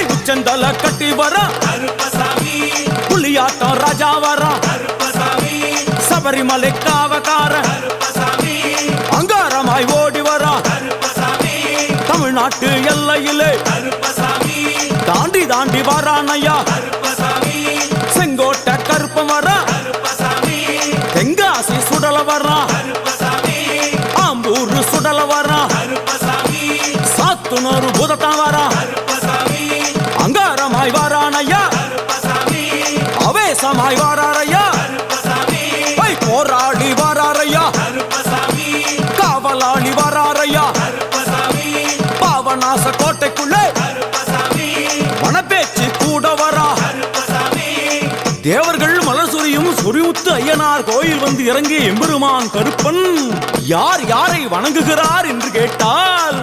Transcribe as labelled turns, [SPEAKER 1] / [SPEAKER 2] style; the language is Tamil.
[SPEAKER 1] உச்சந்தல கட்டி வர புலியாட்டம் ராஜா வர சபரிமலை காவக்கார அங்காரமாய் ஓடி வர தமிழ்நாட்டு எல்லையிலே தாண்டி தாண்டி வரானையா செங்கோட்டை கருப்பம் வர தெங்காசி சுடல வர ஆம்பூர் சுடல வர சாத்துனூர் புதட்டம் வர அங்காரமாய் வாரானையா அவேசமாய் வாராரையா போராடி வாராரையா காவலாளி வாராரையா பாவநாச கோட்டைக்குள்ளே மனப்பேச்சு கூட வரா தேவர்கள் மலர் சொரியும் சொரிமுத்து ஐயனார் கோயில் வந்து இறங்கிய எம்பெருமான் கருப்பன் யார் யாரை வணங்குகிறார் என்று கேட்டால்